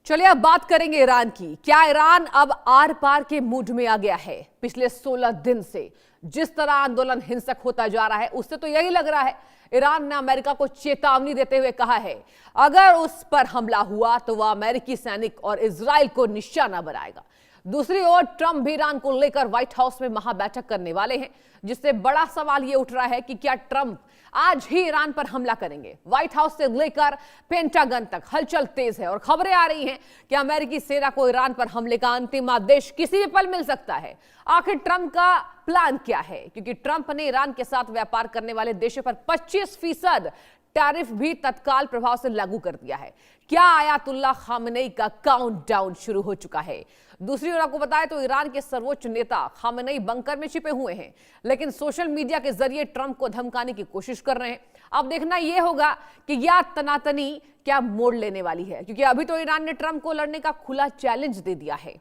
चलिए अब बात करेंगे ईरान की। क्या ईरान अब आर पार के मूड में आ गया है? पिछले 16 दिन से जिस तरह आंदोलन हिंसक होता जा रहा है उससे तो यही लग रहा है ईरान ने अमेरिका को चेतावनी देते हुए कहा है अगर उस पर हमला हुआ तो वह अमेरिकी सैनिक और इजराइल को निशाना बनाएगा। दूसरी ओर ट्रंप भी ईरान को लेकर व्हाइट हाउस में महाबैठक करने वाले हैं, जिससे बड़ा सवाल यह उठ रहा है कि क्या ट्रंप आज ही ईरान पर हमला करेंगे। व्हाइट हाउस से लेकर पेंटागन तक हलचल तेज है और खबरें आ रही हैं कि अमेरिकी सेना को ईरान पर हमले का अंतिम आदेश किसी भी पल मिल सकता है। आखिर ट्रंप का प्लान क्या है? क्योंकि ट्रंप ने ईरान के साथ व्यापार करने वाले देशों पर 25% टैरिफ भी तत्काल प्रभाव से लागू कर दिया है। क्या आयतुल्लाह खामेनेई का काउंटडाउन शुरू हो चुका है? दूसरी ओर आपको बताएं तो ईरान के सर्वोच्च नेता खामेनेई बंकर में छिपे हुए हैं, लेकिन सोशल मीडिया के जरिए ट्रंप को धमकाने की कोशिश कर रहे हैं। अब देखना यह होगा कि यह तनातनी क्या मोड़ लेने वाली है, क्योंकि अभी तो ईरान ने ट्रंप को लड़ने का खुला चैलेंज दे दिया है।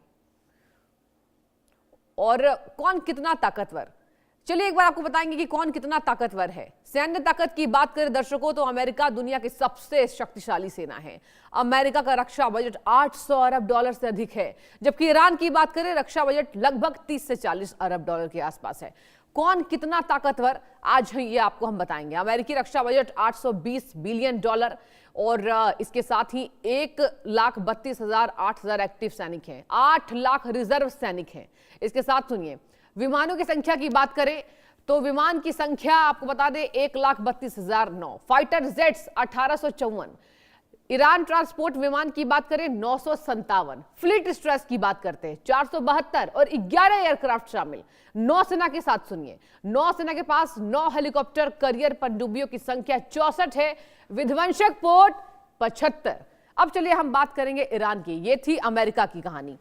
और कौन कितना ताकतवर, चलिए एक बार आपको बताएंगे कि कौन कितना ताकतवर है। सैन्य ताकत की बात करें दर्शकों तो अमेरिका दुनिया की सबसे शक्तिशाली सेना है। अमेरिका का रक्षा बजट 800 अरब डॉलर से अधिक है, जबकि ईरान की बात करें रक्षा बजट लगभग 30 से 40 अरब डॉलर के आसपास है। कौन कितना ताकतवर आज ये आपको हम बताएंगे। अमेरिकी रक्षा बजट 820 बिलियन डॉलर और इसके साथ ही 1,32,000 एक्टिव सैनिक हैं, 8 लाख रिजर्व सैनिक हैं। इसके साथ सुनिए विमानों की संख्या की बात करें तो विमान की संख्या आपको बता दें 1,32,009, फाइटर जेट्स 1854, ईरान ट्रांसपोर्ट विमान की बात करें 957, फ्लीट स्ट्रेस की बात करते हैं 472 और 11 एयरक्राफ्ट शामिल। नौसेना के साथ सुनिए, नौसेना के पास 9 हेलीकॉप्टर करियर पनडुब्बियों की संख्या 64 है, विध्वंसक पोत 75। अब चलिए हम बात करेंगे ईरान की। ये थी अमेरिका की कहानी।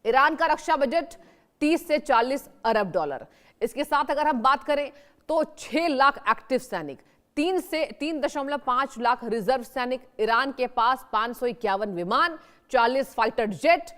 ईरान का रक्षा बजट 30 से 40 अरब डॉलर। इसके साथ अगर हम बात करें तो 6 लाख एक्टिव सैनिक, 3 से 3.5 लाख रिजर्व सैनिक, ईरान के पास 551 विमान, 40 फाइटर जेट,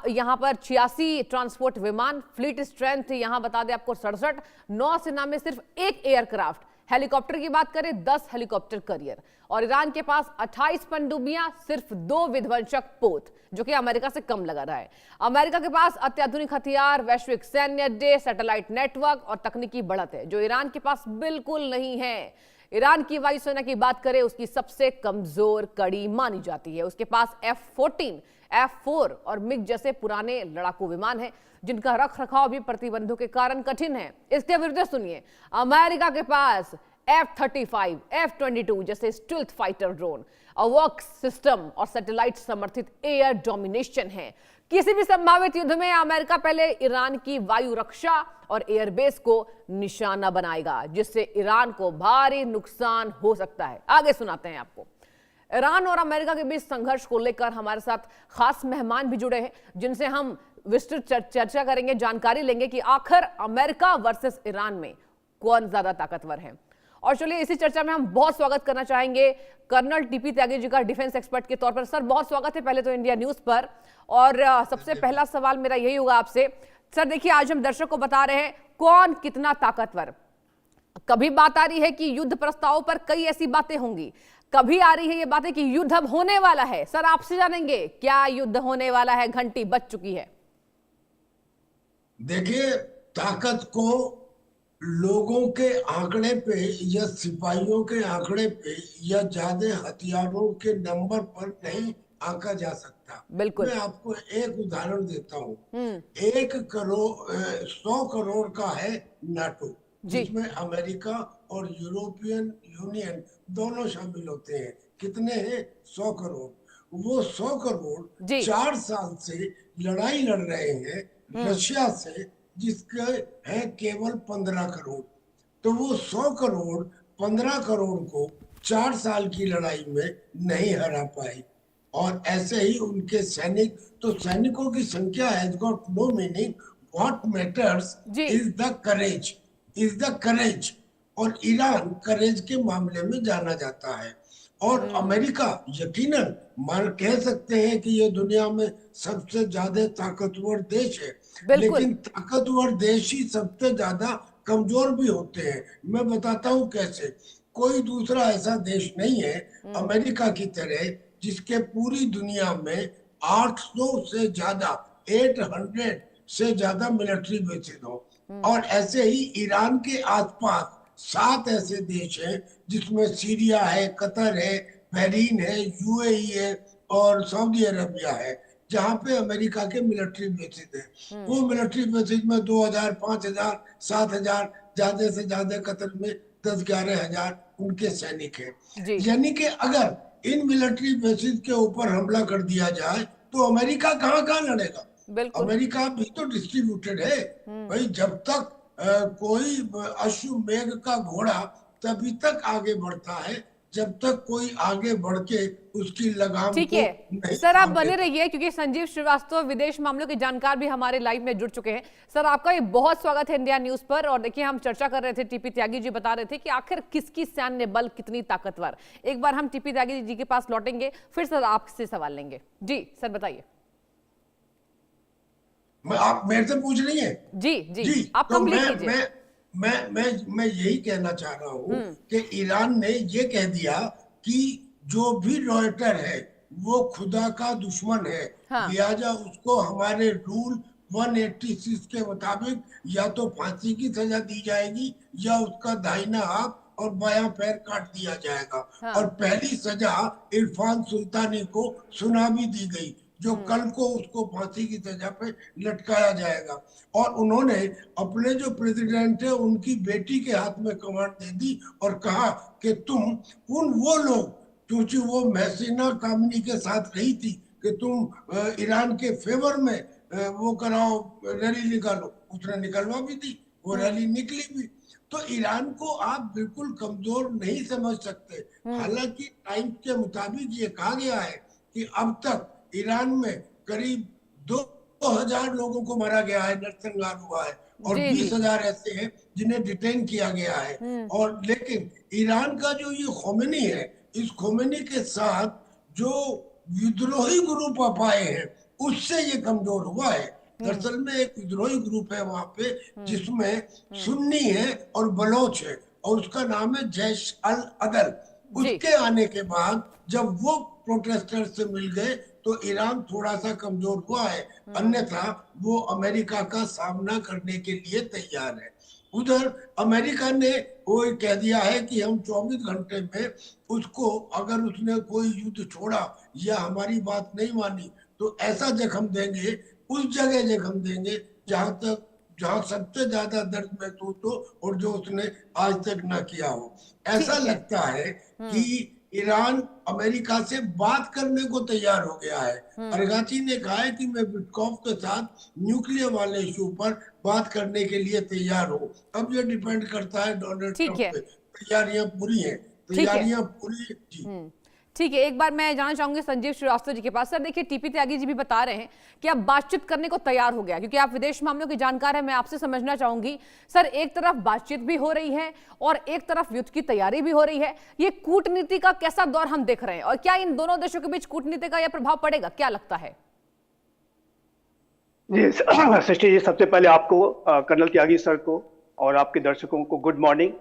यहां पर 86 ट्रांसपोर्ट विमान, फ्लीट स्ट्रेंथ यहां बता दें आपको 67, नौसेना में सिर्फ 1 एयरक्राफ्ट, हेलीकॉप्टर की बात करें 10 हेलीकॉप्टर करियर, और ईरान के पास 28 पनडुब्बियां, सिर्फ 2 विध्वंसक पोत, जो कि अमेरिका से कम लगा रहा है। अमेरिका के पास अत्याधुनिक हथियार, वैश्विक सैन्य अड्डे, सैटेलाइट नेटवर्क और तकनीकी बढ़त है, जो ईरान के पास बिल्कुल नहीं है। ईरान की वायुसेना की बात करें उसकी सबसे कमजोर कड़ी मानी जाती है। उसके पास F-14, F-4 और मिग जैसे पुराने लड़ाकू विमान हैं, जिनका रख रखाव भी प्रतिबंधों के कारण कठिन है। इसके विरुद्ध सुनिए अमेरिका के पास F-35, F-22 जैसे स्टील्थ फाइटर ड्रोन, अवॉक्स सिस्टम और सैटेलाइट समर्थित एयर डोमिनेशन है। किसी भी संभावित युद्ध में अमेरिका पहले ईरान की वायु रक्षा और एयरबेस को निशाना बनाएगा, जिससे ईरान को भारी नुकसान हो सकता है। आगे सुनाते हैं आपको। ईरान और अमेरिका के बीच संघर्ष को लेकर हमारे साथ खास मेहमान भी जुड़े हैं, जिनसे हम विस्तृत चर्चा करेंगे, जानकारी लेंगे कि आखिर अमेरिका वर्सेस ईरान में कौन ज्यादा ताकतवर है। और चलिए इसी चर्चा में हम बहुत स्वागत करना चाहेंगे कर्नल टीपी त्यागी जी का, डिफेंस एक्सपर्ट के तौर पर। सर बहुत स्वागत है पहले तो इंडिया न्यूज पर। और सबसे पहला सवाल मेरा यही होगा आपसे। सर देखिए, आज हम दर्शक को बता रहे हैं कौन कितना ताकतवर। कभी बात आ रही है कि युद्ध प्रस्ताव पर कई ऐसी बातें होंगी, कभी आ रही है ये बातें कि युद्ध अब होने वाला है। सर आपसे जानेंगे क्या युद्ध होने वाला है, घंटी बज चुकी है? देखिए, ताकत को लोगों के आंकड़े पे या सिपाहियों के आंकड़े पे या ज्यादा हथियारों के नंबर पर नहीं आंका जा सकता। बिल्कुल। मैं आपको एक उदाहरण देता हूँ। 100 करोड़ का है नाटो, जिसमें अमेरिका और यूरोपियन यूनियन दोनों शामिल होते हैं। कितने हैं? 100 करोड़। वो 100 करोड़ 4 साल से लड़ाई लड़ रहे हैं रशिया से, जिसके है केवल 15 करोड़। तो वो 100 करोड़ 15 करोड़ को 4 साल की लड़ाई में नहीं हरा पाए। और ऐसे ही उनके सैनिक, तो सैनिकों की संख्या has got no meaning, what matters is the courage, is the courage. और ईरान करेज के मामले में जाना जाता है। और अमेरिका यकीनन कह सकते हैं कि ये दुनिया में सबसे ज्यादा ताकतवर देश है, लेकिन ताकतवर देश ही सबसे ज्यादा कमजोर भी होते हैं। मैं बताता हूँ कैसे। कोई दूसरा ऐसा देश नहीं है अमेरिका की तरह जिसके पूरी दुनिया में 800 से ज्यादा 800 से ज्यादा मिलिट्री बेसेस हो। और ऐसे ही ईरान के आसपास 7 ऐसे देश हैं जिसमें सीरिया है, कतर है, बहरीन है, यूएई है और सऊदी अरबिया है, जहां पे अमेरिका के मिलिट्री बेसिस है। वो मिलिट्री बेसिस में 2000, 5000, 7000, ज्यादा से ज्यादा कतर में 10-11 हजार उनके सैनिक हैं। यानी कि अगर इन मिलिट्री बेसिस के ऊपर हमला कर दिया जाए तो अमेरिका कहाँ कहाँ लड़ेगा? अमेरिका भी तो डिस्ट्रीब्यूटेड है भाई। जब तक कोई अश्वमेघ का घोड़ा तभी तक आगे बढ़ता है जब तक कोई आगे बढ़ के उसकी लगाम ठीक है सर, आप बने रहिए क्योंकि संजीव श्रीवास्तव विदेश मामलों के जानकार भी हमारे लाइव में जुड़ चुके हैं। सर आपका ये बहुत स्वागत है इंडिया न्यूज पर। और देखिए हम चर्चा कर रहे थे, टीपी त्यागी जी बता रहे थे कि आखिर किसकी सैन्य बल कितनी ताकतवर। एक बार हम टीपी त्यागी जी के पास लौटेंगे, फिर सर आपसे सवाल लेंगे। जी सर बताइए। आप मेरे से पूछ रही है? जी जी, जी आप तो मैं यही कहना चाह रहा हूँ कि ईरान ने ये कह दिया कि जो भी रॉयटर है वो खुदा का दुश्मन है। लिहाजा उसको हमारे रूल 186 के मुताबिक या तो फांसी की सजा दी जाएगी या उसका दाहिना हाथ और बायां पैर काट दिया जाएगा। और पहली सजा इरफान सुल्तानी को सुना भी दी गई, जो कल को उसको फांसी की सजा पे लटकाया जाएगा। और उन्होंने अपने जो प्रेसिडेंट है उनकी बेटी के हाथ में कमांड दे दी और कहा कि तुम वो लोग, क्योंकि वो महसिना कामनी के साथ रही थी, कि तुम ईरान के फेवर में वो कराओ, रैली निकालो। उसने निकलवा भी दी, वो रैली निकली भी। तो ईरान को आप बिल्कुल कमजोर नहीं समझ सकते। हालांकि टाइम्स के मुताबिक ये कहा गया है कि अब तक ईरान में करीब 2000 लोगों को मारा गया है, नरसंहार हुआ है, और 20,000 ऐसे हैं जिन्हें डिटेन किया गया है। और लेकिन ईरान का जो ये खोमेनी है, इस खोमेनी के साथ जो विद्रोही ग्रुप आप आए हैं उससे ये कमजोर हुआ है। दरअसल में एक विद्रोही ग्रुप है वहां पे जिसमें सुन्नी है और बलोच है, और उसका नाम है जैश अल अदल। उसके आने के बाद जब वो प्रोटेस्टर से मिल गए तो ईरान थोड़ा सा कमजोर हुआ है, अन्यथा वो अमेरिका का सामना करने के लिए तैयार है। उधर अमेरिका ने वो कह दिया है कि हम 24 घंटे में उसको, अगर उसने कोई युद्ध छोड़ा या हमारी बात नहीं मानी तो ऐसा जख्म देंगे, उस जगह जख्म देंगे जहां सबसे ज्यादा दर्द महसूस हो और जो उसने आज तक ना किया हो। ऐसा लगता है कि ईरान अमेरिका से बात करने को तैयार हो गया है। अरगाची ने कहा है कि मैं विटकॉफ के साथ न्यूक्लियर वाले इशू पर बात करने के लिए तैयार हूँ। अब ये डिपेंड करता है डोनाल्ड ट्रंप पे। तैयारियां पूरी हैं, तैयारियां पूरी। जी ठीक है, एक बार मैं जानना चाहूंगी संजीव श्रीवास्तव जी के पास। सर देखिए टीपी त्यागी जी भी बता रहे हैं कि अब बातचीत करने को तैयार हो गया, क्योंकि आप विदेश मामलों के जानकार हैं। मैं आपसे समझना चाहूंगी सर, एक तरफ बातचीत भी हो रही है और एक तरफ युद्ध की तैयारी भी हो रही है। ये कूटनीति का कैसा दौर हम देख रहे हैं, और क्या इन दोनों देशों के बीच कूटनीति का यह प्रभाव पड़ेगा, क्या लगता है? जी सृष्टि जी, सबसे पहले आपको कर्नल त्यागी सर को और आपके दर्शकों को गुड मॉर्निंग।